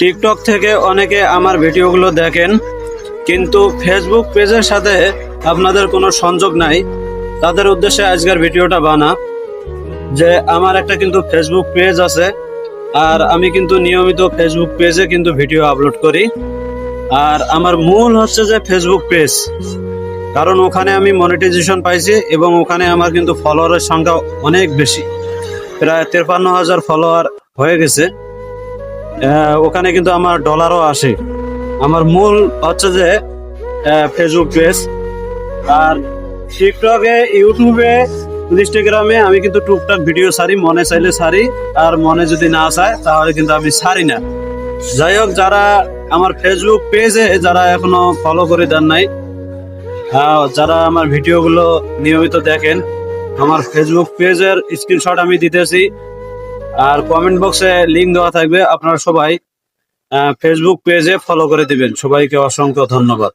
TikTok থেকে অনেকে আমার ভিডিওগুলো দেখেন, কিন্তু ফেসবুক পেজের সাথে আপনাদের কোনো সংযোগ নাই। তাদের উদ্দেশ্যে আজকের ভিডিওটা বানা যে আমার একটা কিন্তু ফেসবুক পেজ আছে, আর আমি কিন্তু নিয়মিত ফেসবুক পেজে কিন্তু ভিডিও আপলোড করি। আর আমার মূল হচ্ছে যে ফেসবুক পেজ, কারণ ওখানে আমি মনিটাইজেশন পাইছি এবং ওখানে আমার কিন্তু ফলোয়ারের সংখ্যা অনেক বেশি, প্রায় 53,000 ফলোয়ার হয়ে গেছে। ওখানে কিন্তু আমার ডলারও আসে। আমার মূল হচ্ছে যে ফেসবুক পেজ। আর টিকটকে, ইউটিউবে, ইনস্টাগ্রামে আমি কিন্তু টুকটাক ভিডিও ছাড়ি, মনে চাইলে ছাড়ি, আর মনে যদি না চায় তাহলে কিন্তু আমি ছাড়ি না। যাই হোক, যারা আমার ফেসবুক পেজে যারা এখনো ফলো করে দেন নাই, যারা আমার ভিডিওগুলো নিয়মিত দেখেন, আমার ফেসবুক পেজের স্ক্রিনশট আমি দিতেছি, আর কমেন্ট বক্সে লিংক দেওয়া থাকবে। আপনারা সবাই ফেসবুক পেজে ফলো করে দিবেন। সবাইকে অসংখ্য ধন্যবাদ।